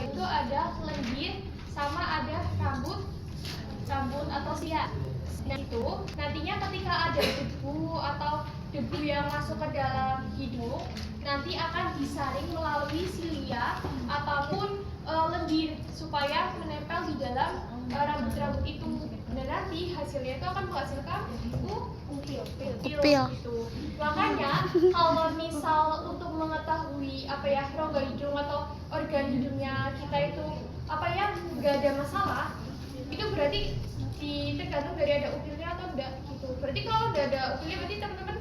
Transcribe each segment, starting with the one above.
itu ada lendir sama ada rambut atau siak. Nah itu nantinya ketika ada debu yang masuk ke dalam hidung, nanti akan disaring melalui silia ataupun lendir supaya menempel di dalam rambut-rambut itu. Dan nanti hasilnya itu akan menghasilkan upil gitu. Makanya kalau misal untuk mengetahui rongga hidung atau organ hidungnya kita itu nggak ada masalah, itu berarti tergantung dari ada upilnya atau enggak gitu. Berarti kalau udah ada upilnya berarti teman-teman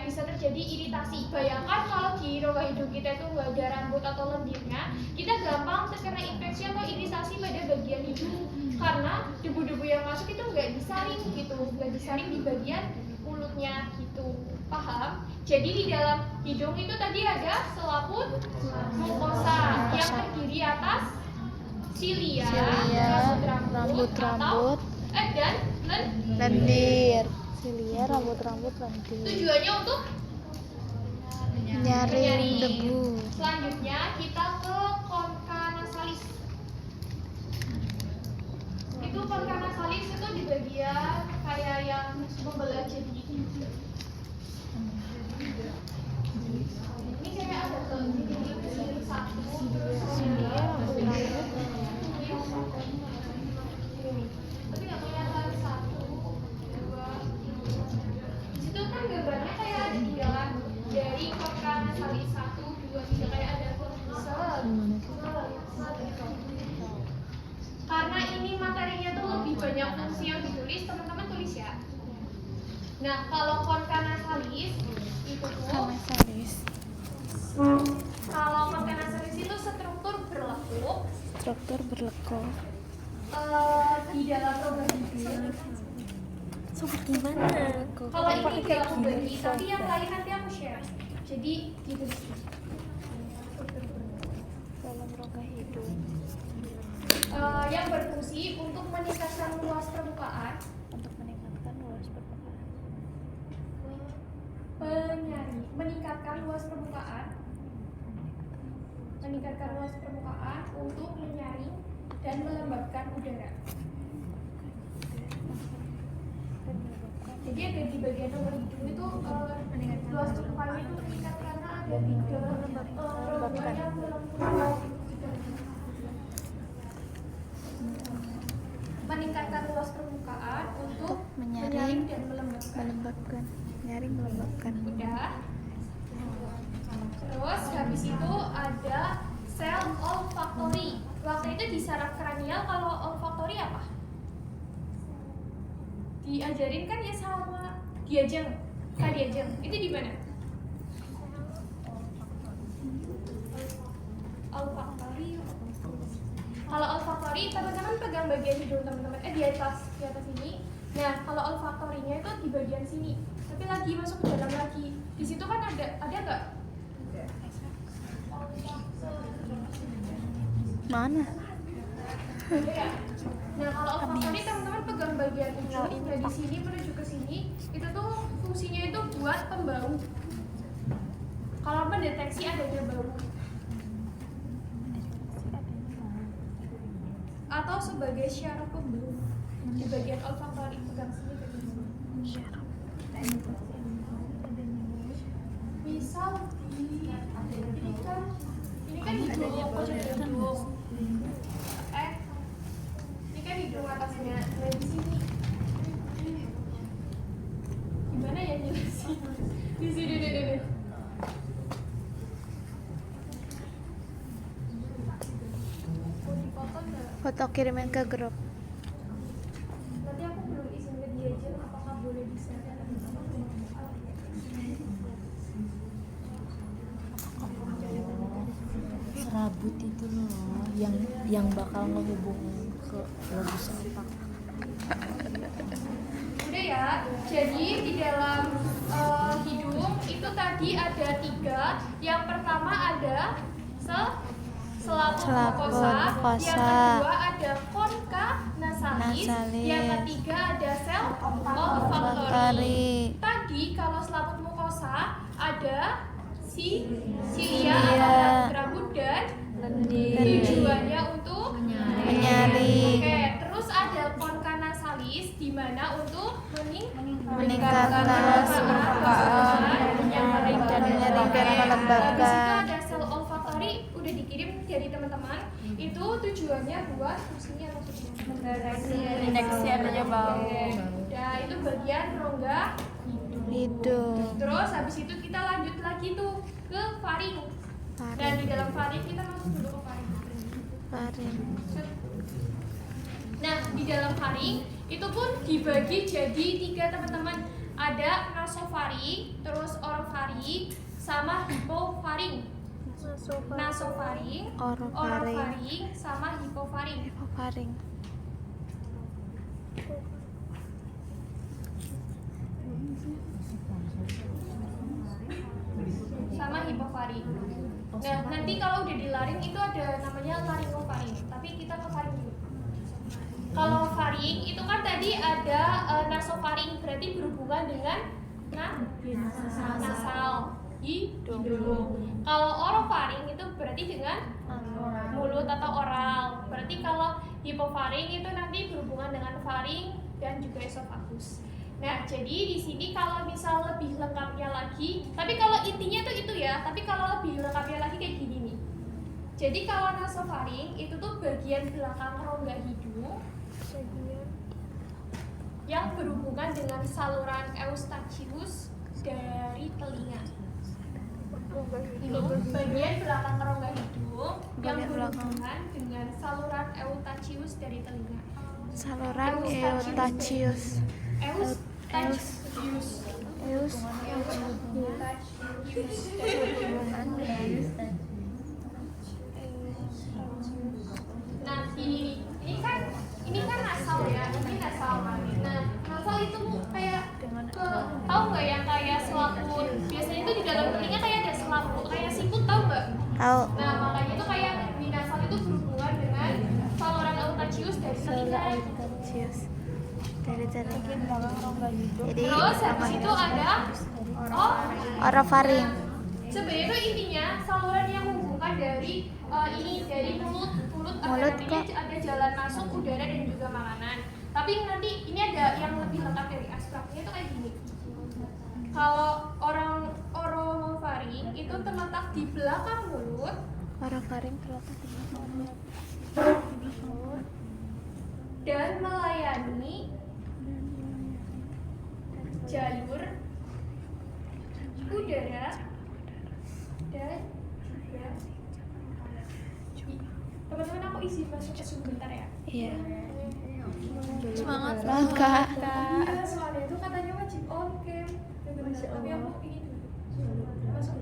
bisa terjadi iritasi. Bayangkan kalau di rongga hidung kita itu nggak ada rambut atau lendirnya, kita gampang terkena infeksi atau iritasi pada bagian hidung karena debu-debu yang masuk itu nggak disaring di bagian mulutnya gitu. Paham? Jadi di dalam hidung itu tadi ada selaput mukosa yang terdiri atas silia, rambut dan lendir. Silia, rambut, lendir. Tujuannya untuk nyaring debu. Selanjutnya kita ke concha nasalis. Itu concha nasalis itu di bagian kayak yang membelah jadi ini kayak ada sini satu Silia, rambut. tapi nggak kelihatan 1, 2, 3. Di situ kan gambarnya kayak ada tinggalan dari concha nasalis 1, 2, 3 kayak ada karena ini materinya tuh lebih banyak fungsi yang ditulis, teman-teman tulis ya. Nah kalau concha nasalis itu kalau concha nasalis itu struktur berlekuk di dalam rongga hidung. Gimana? Kalau ini gak bagi, tapi yang lain nanti aku share. Jadi gitu. Dalam rongga hidung. Yang berfungsi untuk meningkatkan luas permukaan. Meningkatkan luas permukaan untuk menyaring dan melembabkan udara. Jadi ada di bagian rongga hidung itu luas permukaannya itu meningkat karena ada 3 rongga yang melengkung. Meningkatkan luas permukaan untuk menyaring dan melembabkan. Udah. Terus habis itu ada sel olfaktori. Waktu itu di saraf kranial kalau olfaktori apa? Diajarin kan ya sama Diajeng. Itu di mana? Olfaktori. Kalau olfaktori teman-teman pegang bagian hidung teman-teman di atas ini. Nah, kalau olfaktorinya itu di bagian sini. Tapi lagi masuk ke dalam lagi. Di situ kan ada nggak? Mana? Nah, kalau olfaktori teman-teman pegang bagian hidung dari sini menuju ke sini, itu tuh fungsinya itu buat pembau. Kalau mendeteksi adanya bau. Atau sebagai syaraf pembau. Di bagian olfaktori pegang sini ke sini. Misal ini kan hidung ini kan hidung atasnya. Nah di sini gimana ya jelasin? Di sini deh. Foto kirimin ke grup. Nanti aku belum izin ke dia aja apakah boleh di-share. Serabut itu loh yang bakal ngehubungin ke lobus otak. Udah ya, jadi di dalam hidung itu tadi ada 3. Yang pertama ada selaput mukosa, yang kedua ada concha nasalis, yang ketiga ada sel olfaktori. Tadi kalau selaput mukosa ada silia atau rambut dan Habis itu menyebabkan. ada sel olfaktori udah dikirim dari teman-teman. Itu tujuannya buat fungsinya Mendeteksi adanya bau. Udah itu bagian rongga Hidung. Terus habis itu kita lanjut lagi tuh ke faring. Dan di dalam faring kita masuk dulu ke faring. Faring. Nah, di dalam faring itu pun dibagi jadi 3 teman-teman. Ada nasofaring, terus orofaring, sama hipofaring. Nasofaring, orofaring, sama hipofaring. Faring. Sama hipofaring. Nah, nanti kalau udah di laring itu ada namanya laringofaring. Tapi kita ke faring dulu. Kalau faring itu kan tadi ada nasofaring, berarti berhubungan dengan nasal hidung. Kalau orofaring itu berarti dengan mulut atau oral. Berarti kalau hipofaring itu nanti berhubungan dengan faring dan juga esofagus. Nah, jadi di sini kalau misal lebih lengkapnya lagi, tapi kalau intinya itu ya, tapi kalau lebih lengkapnya lagi kayak gini nih. Jadi kalau nasofaring itu tuh bagian belakang rongga hidung yang berhubungan dengan saluran eustachius dari telinga. Ini bagian belakang rongga hidung yang berhubungan dengan saluran eustachius dari telinga. Saluran eustachius. Nah, ini kan nasal ya, ini nasal. Nah, nasal itu kayak tahu nggak yang kayak selaput? Biasanya itu di dalam telinga kayak ada selaput, kayak siput, tahu nggak? Tahu. Nah, makanya itu kayak di nasal itu berhubungan dengan saluran eustachius dari telinga. Eustachius dari telinga. Jadi Terus habis itu ada orofaring. sebenarnya itu intinya saluran yang menghubungkan dari dari mulut Mulut nantinya kok. ada jalan masuk udara dan juga makanan. Tapi nanti ini ada yang lebih lengkap dari abstraknya itu kayak gini. Kalau orang orofaring itu terletak di belakang mulut Orofaring terletak di belakang mulut. dan melayani jalur udara dan juga teman-teman aku izin masuk ke sebentar ya. Iya. Semangat Kak. Iya, soalnya itu katanya wajib on cam. Tapi aku ingin masuk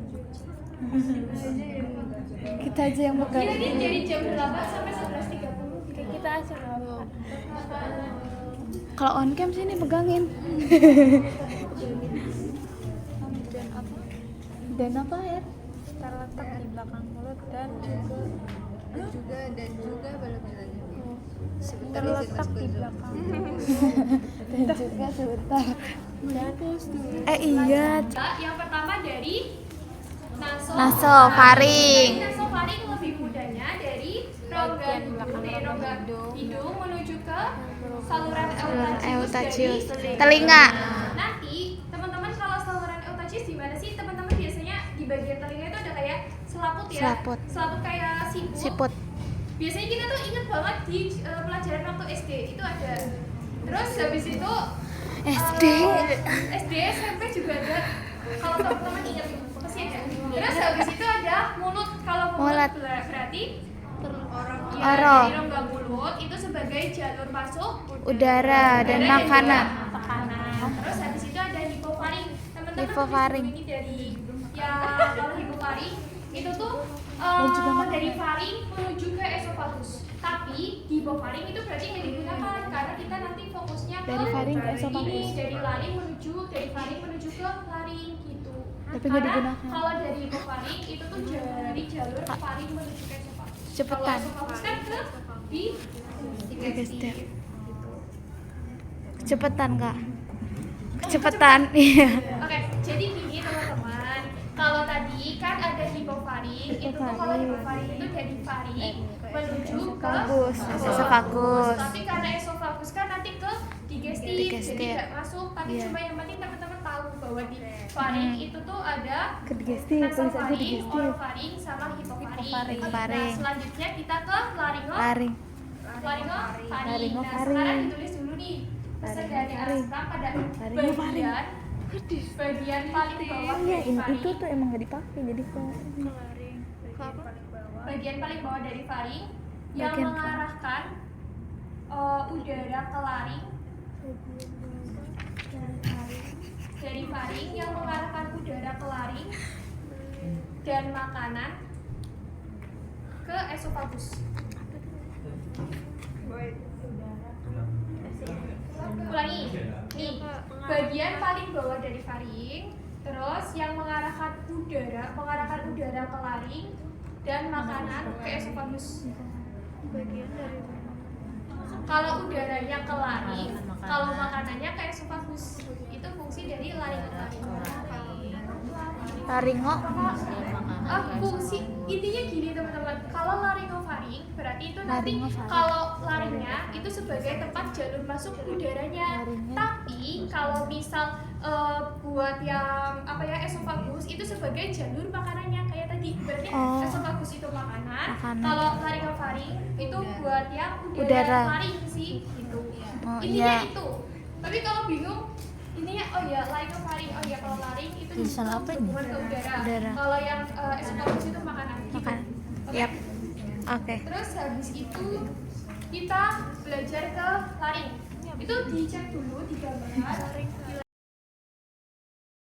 Kita aja yang pegang. Ini dari jam 8 sampai 11.30. Kita aja. Kalau on cam sini pegangin. Dan apa ya? Terletak di belakang mulut dan juga belum lagi. Terletak di belakang Dan juga sebentar. Iya. Yang pertama dari Nasofaring. Nasofaring lebih mudahnya dari rongga hidung menuju ke saluran Eustachius dari telinga. Nanti teman-teman kalau saluran eustachius di mana sih? Teman-teman biasanya di bagian telinga itu ada kayak selaput ya. Selaput. Kayak Siput. Biasanya kita tuh inget banget di pelajaran waktu SD itu ada. Terus habis itu SD. SD, SMP juga ada. Kalau teman-teman ingat pasti ada. Terus habis itu ada mulut. Kalau mulut berarti ya, dari rongga mulut itu sebagai jalur masuk Udara dan makanan. Terus habis itu ada hipofaring. Teman-teman Hipofaring. ini dari ya kalau hipofaring itu tuh dari faring menuju ke esofagus. Tapi di hipofaring itu berarti nggak digunakan karena kita nanti fokusnya ke Dari faring ke esofagus. Ini dari faring menuju ke laring gitu. Tapi nggak digunakan. Kalau dari hipofaring itu tuh dari jalur faring menuju ke esofagus. Cepetan. Kalau esofagus kan ke digestif. Cepetan Kak. Cepetan. Iya. Oke, jadi gini teman-teman. Kalau tadi kan ada hipofaring, itu tuh kalau hipofaring itu dari faring menuju ke esofagus. Tapi karena esofagus kan nanti ke digestif, jadi nggak masuk. Tapi Iya. cuma yang penting teman-teman tahu bahwa di faring itu tuh ada Digestif, tulis aja nasofaring, digestif. orofaring, sama hipofaring. Hipofaring. Nah, selanjutnya kita ke laringo. Laring. Laringofaring. Nah, Laringofaring. sekarang ditulis dulu nih. Pesan dari Laringofaring. Astra pada Laringofaring. bagian paling bawah Iya, dari faring. itu tuh emang nggak dipakai jadi kok. Bagian paling bawah dari faring yang Bagian mengarahkan udara ke laring. Dari faring yang mengarahkan udara ke laring dan makanan ke esofagus. Ulangi, nih bagian paling bawah dari faring, terus yang mengarahkan udara ke laring dan makanan ke esofagus. Kalau udaranya ke laring, kalau makanannya ke esofagus, itu fungsi dari laringofaring. Laringo. Fungsi intinya gini teman-teman, kalau laringofaring berarti itu nanti Laringofaring. kalau laringnya itu sebagai tempat jalur masuk udaranya. Laringnya. Tapi kalau misal buat yang esofagus itu sebagai jalur makanannya kayak tadi. Berarti Oh. esofagus itu makanan. Makanan. Kalau laringofaring itu buat yang Udara. laring sih gitu. Oh, Intinya iya. itu. Tapi kalau bingung intinya laringofaring kalau laring itu Tulisan apa ini? hubungan ke udara. Udara. Kalau yang esofagus itu makanan. Gitu. Makan. Oke? Yap. Oke. Terus habis itu kita belajar ke laring. Itu dicek dulu di gambar.